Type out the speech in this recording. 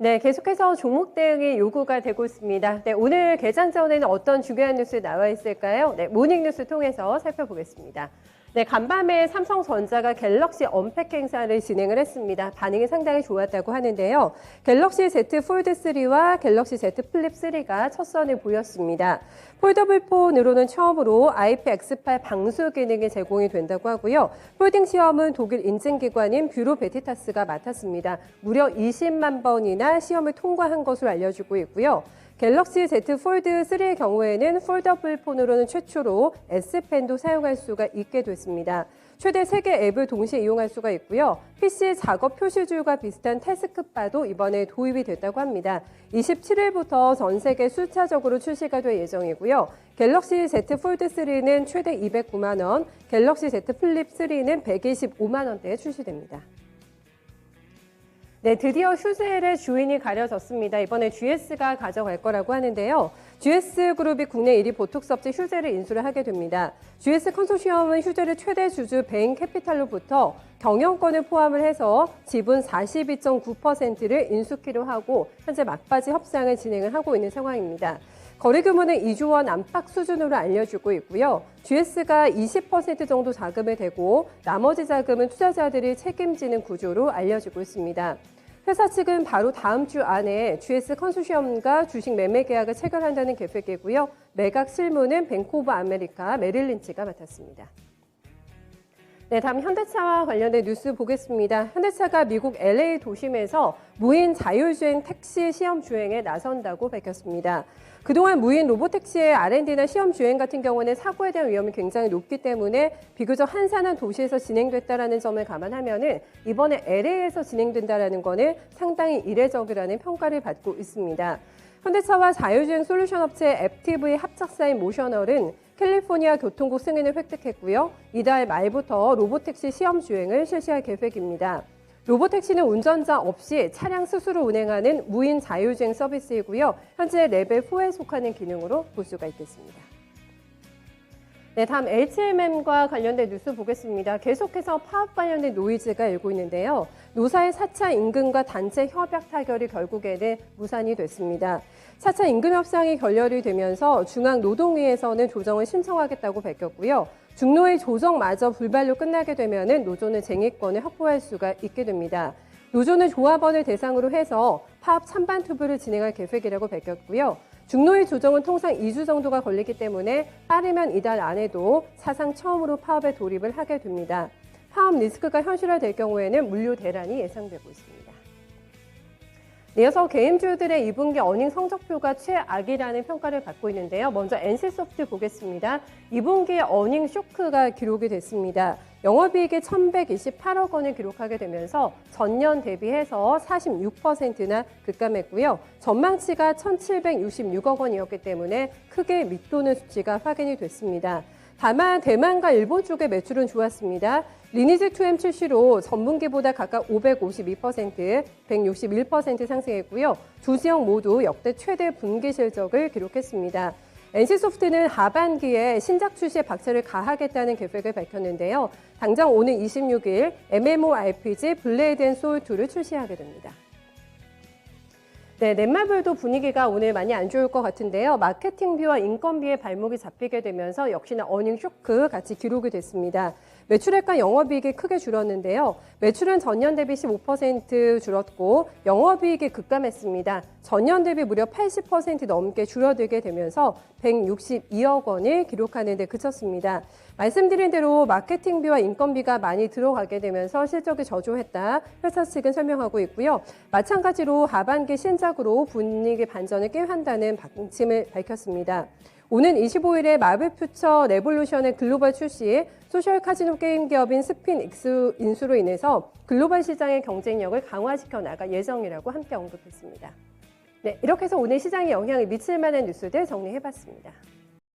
네, 계속해서 종목 대응이 요구가 되고 있습니다. 네, 오늘 개장 전에는 어떤 중요한 뉴스 나와 있을까요? 네, 모닝뉴스 통해서 살펴보겠습니다. 네, 간밤에 삼성전자가 갤럭시 언팩 행사를 진행을 했습니다. 반응이 상당히 좋았다고 하는데요. 갤럭시 Z 폴드 3와 갤럭시 Z 플립 3가 첫 선을 보였습니다. 폴더블 폰으로는 처음으로 IPX8 방수 기능이 제공이 된다고 하고요. 폴딩 시험은 독일 인증기관인 뷰로 베티타스가 맡았습니다. 무려 20만 번이나 시험을 통과한 것으로 알려지고 있고요. 갤럭시 Z 폴드 3의 경우에는 폴더블 폰으로는 최초로 S펜도 사용할 수가 있게 됐습니다. 최대 3개 앱을 동시에 이용할 수가 있고요. PC 작업 표시줄과 비슷한 태스크바도 이번에 도입이 됐다고 합니다. 27일부터 전 세계 순차적으로 출시가 될 예정이고요. 갤럭시 Z 폴드 3는 최대 209만 원, 갤럭시 Z 플립 3는 125만 원대에 출시됩니다. 네, 드디어 휴재의 주인이 가려졌습니다. 이번에 GS가 가져갈 거라고 하는데요. GS그룹이 국내 1위 보톡스 업체 휴재를 인수를 하게 됩니다. GS 컨소시엄은 휴재를 최대 주주 베인 캐피탈로부터 경영권을 포함을 해서 지분 42.9%를 인수키로 하고 현재 막바지 협상을 진행을 하고 있는 상황입니다. 거래 규모는 2조 원 안팎 수준으로 알려지고 있고요. GS가 20% 정도 자금을 대고 나머지 자금은 투자자들이 책임지는 구조로 알려지고 있습니다. 회사 측은 바로 다음 주 안에 GS 컨소시엄과 주식 매매 계약을 체결한다는 계획이고요. 매각 실무는 뱅크 오브 아메리카 메릴린치가 맡았습니다. 네, 다음 현대차와 관련된 뉴스 보겠습니다. 현대차가 미국 LA 도심에서 무인 자율주행 택시 시험 주행에 나선다고 밝혔습니다. 그동안 무인 로보택시의 R&D나 시험 주행 같은 경우는 사고에 대한 위험이 굉장히 높기 때문에 비교적 한산한 도시에서 진행됐다는 점을 감안하면 이번에 LA에서 진행된다는 것은 상당히 이례적이라는 평가를 받고 있습니다. 현대차와 자율주행 솔루션 업체 앱티브의 합작사인 모셔널은 캘리포니아 교통국 승인을 획득했고요. 이달 말부터 로보택시 시험 주행을 실시할 계획입니다. 로보택시는 운전자 없이 차량 스스로 운행하는 무인 자율주행 서비스이고요. 현재 레벨 4에 속하는 기능으로 볼 수가 있겠습니다. 네, 다음 HMM과 관련된 뉴스 보겠습니다. 계속해서 파업 관련된 노이즈가 일고 있는데요. 노사의 4차 임금과 단체 협약 타결이 결국에는 무산이 됐습니다. 4차 임금 협상이 결렬이 되면서 중앙노동위에서는 조정을 신청하겠다고 밝혔고요. 중노의 조정마저 불발로 끝나게 되면 노조는 쟁의권을 확보할 수가 있게 됩니다. 노조는 조합원을 대상으로 해서 파업 찬반 투표를 진행할 계획이라고 밝혔고요. 중노의 조정은 통상 2주 정도가 걸리기 때문에 빠르면 이달 안에도 사상 처음으로 파업에 돌입을 하게 됩니다. 파업 리스크가 현실화될 경우에는 물류 대란이 예상되고 있습니다. 이어서 개인주들의 2분기 어닝 성적표가 최악이라는 평가를 받고 있는데요. 먼저 NC소프트 보겠습니다. 2분기에 어닝 쇼크가 기록이 됐습니다. 영업이익이 1,128억 원을 기록하게 되면서 전년 대비해서 46%나 급감했고요. 전망치가 1,766억 원이었기 때문에 크게 밑도는 수치가 확인이 됐습니다. 다만 대만과 일본 쪽의 매출은 좋았습니다. 리니지2M 출시로 전분기보다 각각 552%, 161% 상승했고요. 두 지역 모두 역대 최대 분기 실적을 기록했습니다. NC소프트는 하반기에 신작 출시에 박차를 가하겠다는 계획을 밝혔는데요. 당장 오는 26일 MMORPG 블레이드 앤 소울2를 출시하게 됩니다. 네, 넷마블도 분위기가 오늘 많이 안 좋을 것 같은데요. 마케팅비와 인건비의 발목이 잡히게 되면서 역시나 어닝 쇼크 같이 기록이 됐습니다. 매출액과 영업이익이 크게 줄었는데요. 매출은 전년 대비 15% 줄었고 영업이익이 급감했습니다. 전년 대비 무려 80% 넘게 줄어들게 되면서 162억 원을 기록하는 데 그쳤습니다. 말씀드린 대로 마케팅비와 인건비가 많이 들어가게 되면서 실적이 저조했다. 회사 측은 설명하고 있고요. 마찬가지로 하반기 신작으로 분위기 반전을 꾀한다는 방침을 밝혔습니다. 오는 25일에 마블 퓨처 레볼루션의 글로벌 출시, 소셜 카지노 게임 기업인 스핀 인수로 인해서 글로벌 시장의 경쟁력을 강화시켜 나갈 예정이라고 함께 언급했습니다. 네, 이렇게 해서 오늘 시장에 영향을 미칠 만한 뉴스들 정리해봤습니다.